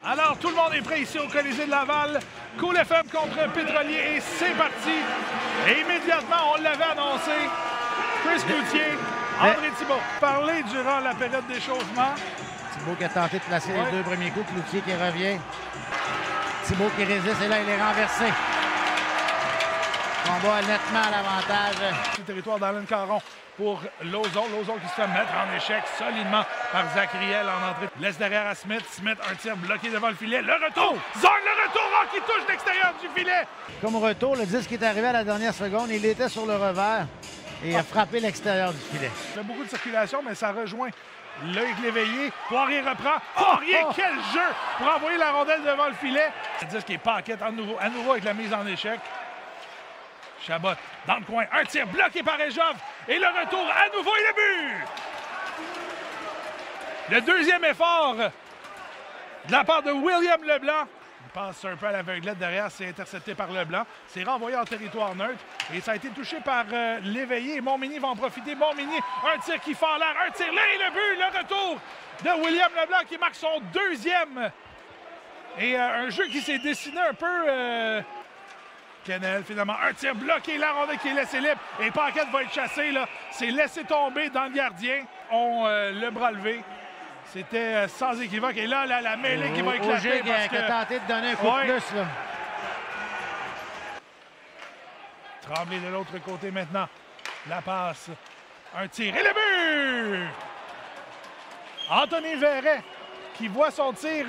Alors, tout le monde est prêt ici au Colisée de Laval. Cool FM contre Pétrolier et c'est parti. Et immédiatement, on l'avait annoncé. Chris Cloutier, André Thibault. Parler durant la période d'échauffement. Thibault qui a tenté de placer les deux premiers coups. Cloutier qui revient. Thibault qui résiste et là, il est renversé. Combat nettement à l'avantage. Le territoire d'Alain Caron pour Lauzon. Lauzon qui se fait mettre en échec solidement par Zach Riel en entrée. Laisse derrière à Smith. Smith, un tir bloqué devant le filet. Le retour! Zorn, le retour qui touche l'extérieur du filet! Comme au retour, le disque est arrivé à la dernière seconde. Il était sur le revers et a frappé l'extérieur du filet. Il fait beaucoup de circulation, mais ça rejoint Loïc Léveillé. Poirier reprend. Poirier, quel jeu pour envoyer la rondelle devant le filet. Le disque est paquet à nouveau avec la mise en échec. Chabot dans le coin, un tir bloqué par Ejov et le retour à nouveau et le but! Le deuxième effort de la part de William Leblanc. Il passe un peu à l'aveuglette derrière, c'est intercepté par Leblanc. C'est renvoyé en territoire neutre et ça a été touché par Léveillé. Montminy va en profiter. Montminy, un tir qui fait en l'air, un tir là et le but! Le retour de William Leblanc qui marque son deuxième. Et un jeu qui s'est dessiné un peu... Kennel, finalement, un tir bloqué, la rondelle qui est laissée libre. Et Paquette va être chassé, là. C'est laissé tomber dans le gardien. On le bras levé. C'était sans équivoque. Et là, la mêlée qui va éclater. Parce qui a tenté de donner un coup de plus, là. Tremblay de l'autre côté maintenant. La passe. Un tir et le but! Anthony Verret qui voit son tir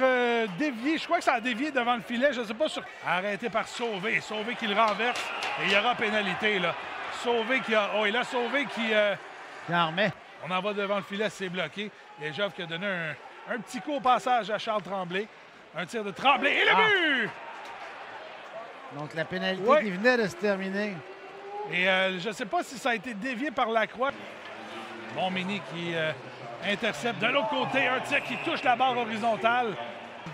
dévier. Je crois que ça a dévié devant le filet. Je ne sais pas sur... Arrêté par Sauvé. Sauvé qui le renverse. Et il y aura pénalité, là. Sauvé qui a... Oh, et là, Sauvé qui... en remet. On en va devant le filet, c'est bloqué. Et Joff qui a donné un petit coup au passage à Charles Tremblay. Un tir de Tremblay et le but! Donc, la pénalité qui venait de se terminer. Et je ne sais pas si ça a été dévié par Lacroix. Montminy qui... intercepte de l'autre côté, un tir qui touche la barre horizontale.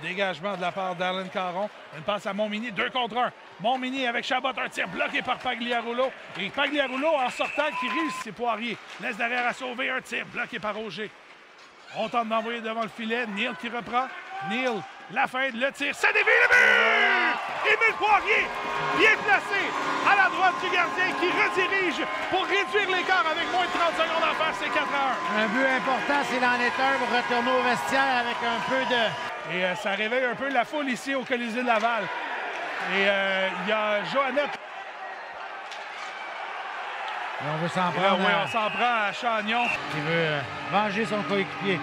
Dégagement de la part d'Alain Caron. Une passe à Montminy, 2 contre 1. Montminy avec Chabot, un tir bloqué par Pagliarulo. Et Pagliarulo, en sortant, qui réussit, c'est Poirier. Laisse derrière à Sauver, un tir bloqué par Auger. On tente d'envoyer devant le filet. Neal qui reprend. Neal, la fin de le tir, ça dévie le but! Émile Poirier, bien placé à la droite du gardien qui redirige pour réduire l'écart avec moins de 30 secondes à faire, c'est 4-1. Un but important, s'il en est un, pour retourner au vestiaire avec un peu de... Et ça réveille un peu la foule ici au Colisée de Laval. Et il y a Joannette. Et on veut s'en prendre. Oui, on s'en prend à Chagnon. Qui veut venger son coéquipier.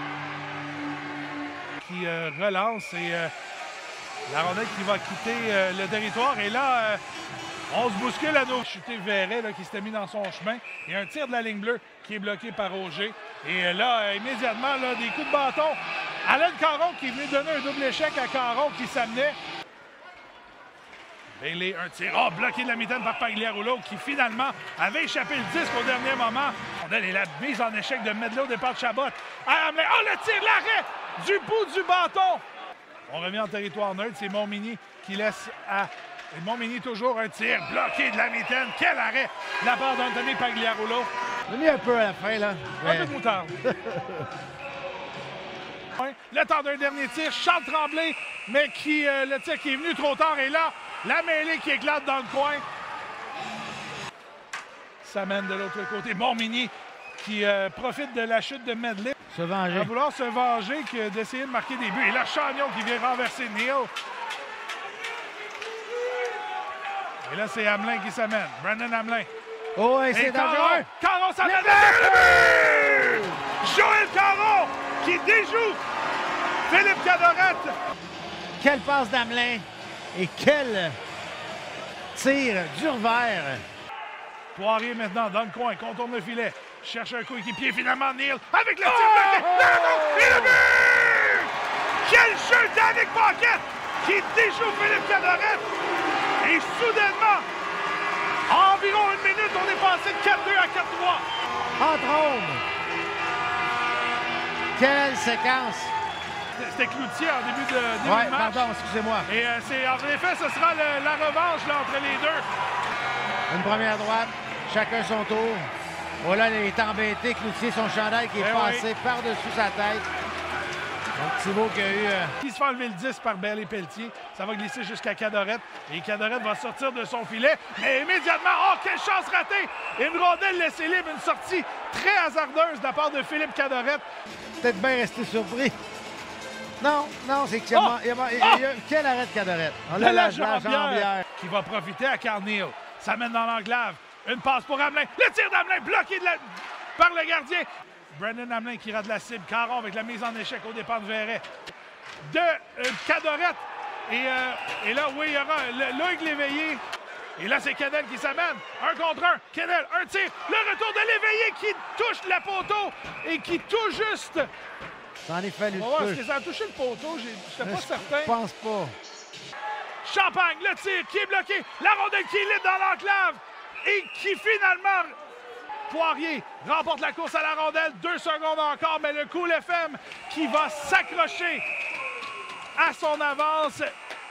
Qui relance et la rondelle qui va quitter le territoire. Et là, on se bouscule à nos chutés Verret là, qui s'était mis dans son chemin. Et un tir de la ligne bleue qui est bloqué par Auger. Et là, immédiatement, là, des coups de bâton. Alain Caron qui est venu donner un double échec à Caron qui s'amenait. Bailey, un tir bloqué de la mitaine par Pagliarulo qui finalement avait échappé le disque au dernier moment. On a la mise en échec de Medley au départ de Chabot. À Hamelin. Oh, le tir, l'arrêt du bout du bâton. On revient en territoire neutre. C'est Montminy qui laisse à... Et Montminy toujours un tir bloqué de la mitaine. Quel arrêt de la part d'Anthony Pagliarulo. On a mis un peu à la fin, là. Un peu de moutarde. Le temps d'un dernier tir, Charles Tremblay, mais qui le tir qui est venu trop tard. Et là, la mêlée qui éclate dans le coin. Ça mène de l'autre côté. Montminy qui profite de la chute de Medley. Se venger. À vouloir se venger, d'essayer de marquer des buts. Et là, Chagnon qui vient renverser Neal. Et là, c'est Hamelin qui s'amène. Brandon Hamelin. Oh, et c'est dangereux. Caron s'amène. Le but! Joël Caron qui déjoue Philippe Cadorette. Quelle passe d'Hamelin et quel tir du revers. Poirier maintenant dans le coin, contourne le filet. Cherche un coéquipier, finalement Neal avec le tir bloqué. Et le but! Quel jeu d'Annick Paquette qui déjoue Philippe Cadorette. Et soudainement, en environ 1 minute, on est passé de 4-2 à 4-3. En trombe. Quelle séquence. C'était Cloutier en début de match. Pardon, excusez-moi. Et en effet, ce sera la revanche là, entre les deux. Une première droite, chacun son tour. Voilà, il est embêté. Cloutier, son chandail qui est passé par-dessus sa tête. Donc, Thibault qui a eu... Il se fait enlever le 10 par Bell et Pelletier. Ça va glisser jusqu'à Cadorette. Et Cadorette va sortir de son filet. Mais immédiatement, oh, quelle chance ratée! Une rondelle laissée libre, une sortie très hasardeuse de la part de Philippe Cadorette. Peut-être bien resté surpris. Non, c'est que quel arrêt de Cadorette? On a la jambière qui va profiter à Carneal. Ça mène dans l'enclave. Une passe pour Hamelin. Le tir d'Hamelin bloqué par le gardien. Brandon Hamelin qui rate la cible. Caron avec la mise en échec au départ de Verret. De Cadorette. Et là, oui, il y aura Loïc Léveillé. Et là, c'est Kennel qui s'amène. 1 contre 1. Kennel, un tir. Le retour de Léveillé qui touche le poteau et qui tout juste... Ça en est fallu. On va voir, est-ce que ça a touché le poteau? Je n'étais pas certain. Je pense pas. Champagne, le tir qui est bloqué. La rondelle qui est libre dans l'enclave. Et qui finalement... Poirier remporte la course à la rondelle. 2 secondes encore, mais le Cool FM qui va s'accrocher à son avance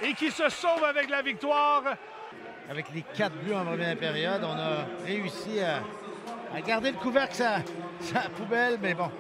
et qui se sauve avec la victoire. Avec les 4 buts en première période, on a réussi à garder le couvercle sa poubelle, mais bon,